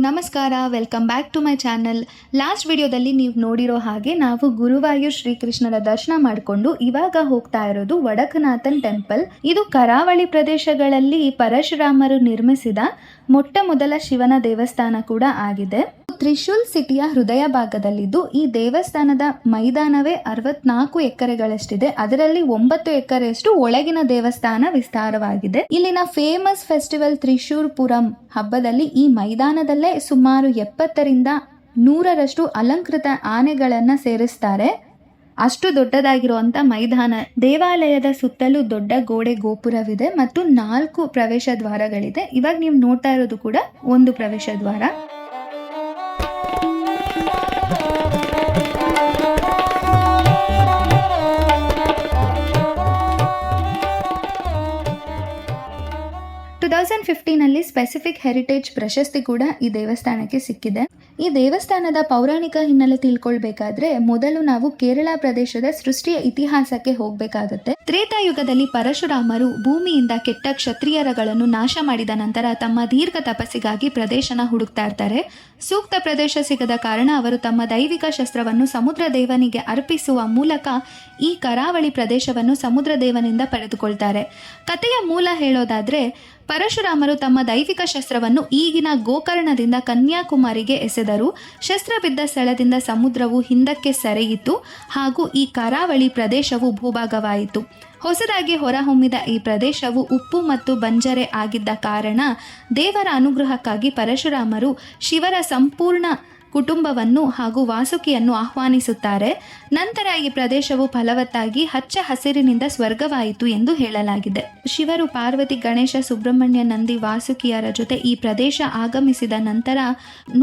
ನಮಸ್ಕಾರ, welcome back to my channel. Last ವಿಡಿಯೋದಲ್ಲಿ ನೀವು ನೋಡಿರೋ ಹಾಗೆ ನಾವು ಗುರುವಾಯೂರ್ ಶ್ರೀಕೃಷ್ಣರ ದರ್ಶನ ಮಾಡಿಕೊಂಡು ಇವಾಗ ಹೋಗ್ತಾ ಇರೋದು ವಡಕನಾಥನ್ ಟೆಂಪಲ್. ಇದು ಕರಾವಳಿ ಪ್ರದೇಶಗಳಲ್ಲಿ ಪರಶುರಾಮರು ನಿರ್ಮಿಸಿದ ಮೊಟ್ಟ ಮೊದಲ ಶಿವನ ದೇವಸ್ಥಾನ ಕೂಡ ಆಗಿದೆ. ತ್ರಿಶೂಲ್ ಸಿಟಿಯ ಹೃದಯ ಭಾಗದಲ್ಲಿದ್ದು ಈ ದೇವಸ್ಥಾನದ ಮೈದಾನವೇ 64 ಎಕರೆಗಳಷ್ಟಿದೆ. ಅದರಲ್ಲಿ 9 ಎಕರೆಯಷ್ಟು ಒಳಗಿನ ದೇವಸ್ಥಾನ ವಿಸ್ತಾರವಾಗಿದೆ. ಇಲ್ಲಿನ ಫೇಮಸ್ ಫೆಸ್ಟಿವಲ್ ತ್ರಿಶೂರ್ ಪುರಂ ಹಬ್ಬದಲ್ಲಿ ಈ ಮೈದಾನದಲ್ಲೇ ಸುಮಾರು 70ರಿಂದ 100ರಷ್ಟು ಅಲಂಕೃತ ಆನೆಗಳನ್ನ ಸೇರಿಸ್ತಾರೆ. ಅಷ್ಟು ದೊಡ್ಡದಾಗಿರುವಂತ ಮೈದಾನ. ದೇವಾಲಯದ ಸುತ್ತಲೂ ದೊಡ್ಡ ಗೋಡೆ ಗೋಪುರವಿದೆ ಮತ್ತು 4 ಪ್ರವೇಶ ದ್ವಾರಗಳಿದೆ. ಇವಾಗ ನೀವು ನೋಡ್ತಾ ಇರೋದು ಕೂಡ ಒಂದು ಪ್ರವೇಶ ದ್ವಾರ. ನಲ್ಲಿ ಸ್ಪೆಸಿಫಿಕ್ ಹೆರಿಟೇಜ್ ಪ್ರಶಸ್ತಿ ಕೂಡ ಈ ದೇವಸ್ಥಾನಕ್ಕೆ ಸಿಕ್ಕಿದೆ. ಈ ದೇವಸ್ಥಾನದ ಪೌರಾಣಿಕ ಹಿನ್ನೆಲೆ ತಿಳ್ಕೊಳ್ಬೇಕಾದ್ರೆ ಮೊದಲು ನಾವು ಕೇರಳ ಪ್ರದೇಶದ ಸೃಷ್ಟಿಯ ಇತಿಹಾಸಕ್ಕೆ ಹೋಗ್ಬೇಕಾಗತ್ತೆ. ತ್ರೇತಾಯುಗದಲ್ಲಿ ಪರಶುರಾಮರು ಭೂಮಿಯಿಂದ ಕೆಟ್ಟ ಕ್ಷತ್ರಿಯರಗಳನ್ನು ನಾಶ ಮಾಡಿದ ನಂತರ ತಮ್ಮ ದೀರ್ಘ ತಪಸ್ಸಿಗಾಗಿ ಪ್ರದೇಶನ ಹುಡುಕ್ತಾ ಇರ್ತಾರೆ. ಸೂಕ್ತ ಪ್ರದೇಶ ಸಿಗದ ಕಾರಣ ಅವರು ತಮ್ಮ ದೈವಿಕ ಶಸ್ತ್ರವನ್ನು ಸಮುದ್ರ ದೇವನಿಗೆ ಅರ್ಪಿಸುವ ಮೂಲಕ ಈ ಕರಾವಳಿ ಪ್ರದೇಶವನ್ನು ಸಮುದ್ರ ದೇವನಿಂದ ಪಡೆದುಕೊಳ್ತಾರೆ. ಕಥೆಯ ಮೂಲ ಹೇಳೋದಾದ್ರೆ, ಪರಶುರಾಮರು ತಮ್ಮ ದೈವಿಕ ಶಸ್ತ್ರವನ್ನು ಈಗಿನ ಗೋಕರ್ಣದಿಂದ ಕನ್ಯಾಕುಮಾರಿಗೆ ಎಸೆದರು. ಶಸ್ತ್ರ ಬಿದ್ದ ಸ್ಥಳದಿಂದ ಸಮುದ್ರವು ಹಿಂದಕ್ಕೆ ಸರಿಯಿತು ಹಾಗೂ ಈ ಕರಾವಳಿ ಪ್ರದೇಶವು ಭೂಭಾಗವಾಯಿತು. ಹೊಸದಾಗಿ ಹೊರಹೊಮ್ಮಿದ ಈ ಪ್ರದೇಶವು ಉಪ್ಪು ಮತ್ತು ಬಂಜರೆ ಆಗಿದ್ದ ಕಾರಣ ದೇವರ ಅನುಗ್ರಹಕ್ಕಾಗಿ ಪರಶುರಾಮರು ಶಿವರ ಸಂಪೂರ್ಣ ಕುಟುಂಬವನ್ನು ಹಾಗೂ ವಾಸುಕಿಯನ್ನು ಆಹ್ವಾನಿಸುತ್ತಾರೆ. ನಂತರ ಈ ಪ್ರದೇಶವು ಫಲವತ್ತಾಗಿ ಹಚ್ಚ ಹಸಿರಿನಿಂದ ಸ್ವರ್ಗವಾಯಿತು ಎಂದು ಹೇಳಲಾಗಿದೆ. ಶಿವರು ಪಾರ್ವತಿ, ಗಣೇಶ, ಸುಬ್ರಹ್ಮಣ್ಯ, ನಂದಿ, ವಾಸುಕಿಯರ ಜೊತೆ ಈ ಪ್ರದೇಶ ಆಗಮಿಸಿದ ನಂತರ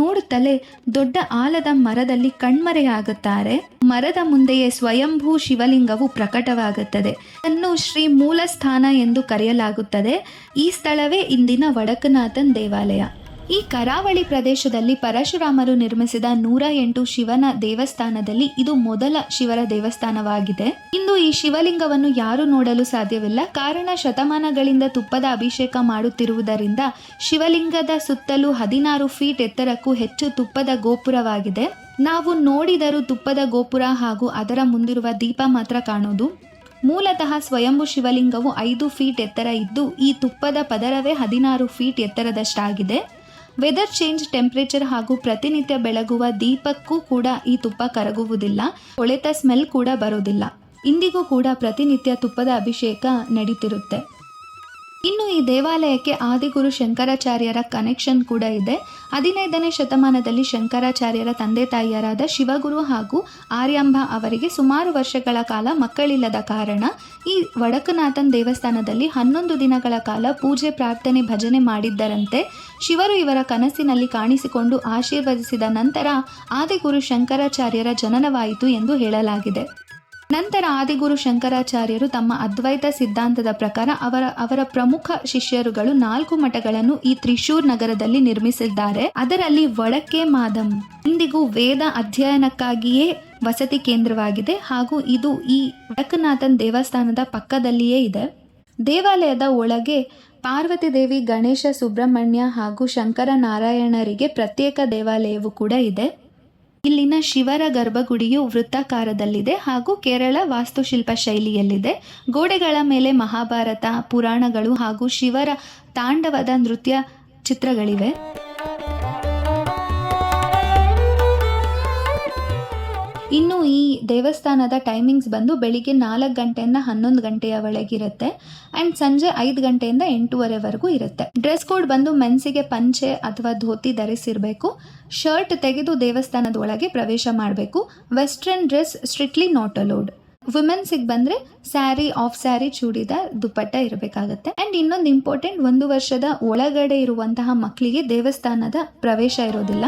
ನೋಡುತ್ತಲೇ ದೊಡ್ಡ ಆಲದ ಮರದಲ್ಲಿ ಕಣ್ಮರೆಯಾಗುತ್ತಾರೆ. ಮರದ ಮುಂದೆಯೇ ಸ್ವಯಂಭೂ ಶಿವಲಿಂಗವು ಪ್ರಕಟವಾಗುತ್ತದೆ. ಇದನ್ನು ಶ್ರೀ ಮೂಲಸ್ಥಾನ ಎಂದು ಕರೆಯಲಾಗುತ್ತದೆ. ಈ ಸ್ಥಳವೇ ಇಂದಿನ ವಡಕನಾಥನ್ ದೇವಾಲಯ. ಈ ಕರಾವಳಿ ಪ್ರದೇಶದಲ್ಲಿ ಪರಶುರಾಮರು ನಿರ್ಮಿಸಿದ 108 ಶಿವನ ದೇವಸ್ಥಾನದಲ್ಲಿ ಇದು ಮೊದಲ ಶಿವರ ದೇವಸ್ಥಾನವಾಗಿದೆ. ಇಂದು ಈ ಶಿವಲಿಂಗವನ್ನು ಯಾರು ನೋಡಲು ಸಾಧ್ಯವಿಲ್ಲ. ಕಾರಣ ಶತಮಾನಗಳಿಂದ ತುಪ್ಪದ ಅಭಿಷೇಕ ಮಾಡುತ್ತಿರುವುದರಿಂದ ಶಿವಲಿಂಗದ ಸುತ್ತಲೂ 16 ಫೀಟ್ ಎತ್ತರಕ್ಕೂ ಹೆಚ್ಚು ತುಪ್ಪದ ಗೋಪುರವಾಗಿದೆ. ನಾವು ನೋಡಿದರೂ ತುಪ್ಪದ ಗೋಪುರ ಹಾಗೂ ಅದರ ಮುಂದಿರುವ ದೀಪ ಮಾತ್ರ ಕಾಣೋದು. ಮೂಲತಃ ಸ್ವಯಂಭೂ ಶಿವಲಿಂಗವು 5 ಫೀಟ್ ಎತ್ತರ ಇದ್ದು ಈ ತುಪ್ಪದ ಪದರವೇ 16 ಫೀಟ್ ಎತ್ತರದಷ್ಟಾಗಿದೆ. ವೆದರ್ ಚೇಂಜ್, ಟೆಂಪರೇಚರ್ ಹಾಗೂ ಪ್ರತಿನಿತ್ಯ ಬೆಳಗುವ ದೀಪಕ್ಕೂ ಕೂಡ ಈ ತುಪ್ಪ ಕರಗುವುದಿಲ್ಲ. ಕೊಳೆತ ಸ್ಮೆಲ್ ಕೂಡ ಬರೋದಿಲ್ಲ. ಇಂದಿಗೂ ಕೂಡ ಪ್ರತಿನಿತ್ಯ ತುಪ್ಪದ ಅಭಿಷೇಕ ನಡೀತಿರುತ್ತೆ. ಇನ್ನು ಈ ದೇವಾಲಯಕ್ಕೆ ಆದಿಗುರು ಶಂಕರಾಚಾರ್ಯರ ಕನೆಕ್ಷನ್ ಕೂಡ ಇದೆ. 15ನೇ ಶತಮಾನದಲ್ಲಿ ಶಂಕರಾಚಾರ್ಯರ ತಂದೆ ತಾಯಿಯರಾದ ಶಿವಗುರು ಹಾಗೂ ಆರ್ಯಾಂಬ ಅವರಿಗೆ ಸುಮಾರು ವರ್ಷಗಳ ಕಾಲ ಮಕ್ಕಳಿಲ್ಲದ ಕಾರಣ ಈ ವಡಕನಾಥನ್ ದೇವಸ್ಥಾನದಲ್ಲಿ 11 ದಿನಗಳ ಕಾಲ ಪೂಜೆ, ಪ್ರಾರ್ಥನೆ, ಭಜನೆ ಮಾಡಿದ್ದರಂತೆ. ಶಿವರು ಇವರ ಕನಸಿನಲ್ಲಿ ಕಾಣಿಸಿಕೊಂಡು ಆಶೀರ್ವದಿಸಿದ ನಂತರ ಆದಿಗುರು ಶಂಕರಾಚಾರ್ಯರ ಜನನವಾಯಿತು ಎಂದು ಹೇಳಲಾಗಿದೆ. ನಂತರ ಆದಿಗುರು ಶಂಕರಾಚಾರ್ಯರು ತಮ್ಮ ಅದ್ವೈತ ಸಿದ್ಧಾಂತದ ಪ್ರಕಾರ ಅವರ ಪ್ರಮುಖ ಶಿಷ್ಯರುಗಳು 4 ಮಠಗಳನ್ನು ಈ ತ್ರಿಶೂರ್ ನಗರದಲ್ಲಿ ನಿರ್ಮಿಸಿದ್ದಾರೆ. ಅದರಲ್ಲಿ ವಡಕೆ ಮಾದಂ ಇಂದಿಗೂ ವೇದ ಅಧ್ಯಯನಕ್ಕಾಗಿಯೇ ವಸತಿ ಕೇಂದ್ರವಾಗಿದೆ ಹಾಗೂ ಇದು ಈ ವಡಕನಾಥನ್ ದೇವಸ್ಥಾನದ ಪಕ್ಕದಲ್ಲಿಯೇ ಇದೆ. ದೇವಾಲಯದ ಒಳಗೆ ಪಾರ್ವತಿ ದೇವಿ, ಗಣೇಶ, ಸುಬ್ರಹ್ಮಣ್ಯ ಹಾಗೂ ಶಂಕರ ನಾರಾಯಣರಿಗೆ ಪ್ರತ್ಯೇಕ ದೇವಾಲಯವೂ ಕೂಡ ಇದೆ. ಇಲ್ಲಿನ ಶಿವರ ಗರ್ಭಗುಡಿಯು ವೃತ್ತಾಕಾರದಲ್ಲಿದೆ ಹಾಗೂ ಕೇರಳ ವಾಸ್ತುಶಿಲ್ಪ ಶೈಲಿಯಲ್ಲಿದೆ. ಗೋಡೆಗಳ ಮೇಲೆ ಮಹಾಭಾರತ, ಪುರಾಣಗಳು ಹಾಗೂ ಶಿವರ ತಾಂಡವದ ನೃತ್ಯ ಚಿತ್ರಗಳಿವೆ. ಇನ್ನು ಈ ದೇವಸ್ಥಾನದ ಟೈಮಿಂಗ್ಸ್ ಬಂದು ಬೆಳಿಗ್ಗೆ 4 ಗಂಟೆಯಿಂದ 11 ಗಂಟೆಯ ಒಳಗಿರುತ್ತೆ ಆ್ಯಂಡ್ ಸಂಜೆ 5 ಗಂಟೆಯಿಂದ 8:30ವರೆಗೂ ಇರುತ್ತೆ. ಡ್ರೆಸ್ ಕೋಡ್ ಬಂದು ಮೆನ್ಸಿಗೆ ಪಂಚೆ ಅಥವಾ ಧೋತಿ ಧರಿಸಿರಬೇಕು. ಶರ್ಟ್ ತೆಗೆದು ದೇವಸ್ಥಾನದ ಒಳಗೆ ಪ್ರವೇಶ ಮಾಡಬೇಕು. Western dress strictly not allowed. ವುಮೆನ್ಸಿಗೆ ಬಂದರೆ ಸ್ಯಾರಿ, ಆಫ್ ಸ್ಯಾರಿ, ಚೂಡಿದಾರ್, ದುಪ್ಪಟ್ಟ ಇರಬೇಕಾಗತ್ತೆ. ಆ್ಯಂಡ್ ಇನ್ನೊಂದು ಇಂಪಾರ್ಟೆಂಟ್, 1 ವರ್ಷದ ಒಳಗಡೆ ಇರುವಂತಹ ಮಕ್ಕಳಿಗೆ ದೇವಸ್ಥಾನದ ಪ್ರವೇಶ ಇರೋದಿಲ್ಲ.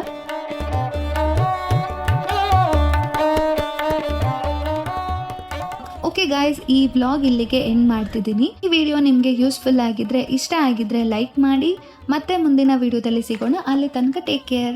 ಓಕೆ ಗಾಯ್ಸ್, ಈ ವ್ಲಾಗ್ ಇಲ್ಲಿಗೆ ಎಂಡ್ ಮಾಡ್ತಿದ್ದೀನಿ. ಈ ವಿಡಿಯೋ ನಿಮಗೆ ಯೂಸ್ಫುಲ್ ಆಗಿದ್ರೆ, ಇಷ್ಟ ಆಗಿದ್ರೆ ಲೈಕ್ ಮಾಡಿ. ಮತ್ತೆ ಮುಂದಿನ ವಿಡಿಯೋದಲ್ಲಿ ಸಿಗೋಣ. ಅಲ್ಲಿ ತನಕ ಟೇಕ್ ಕೇರ್.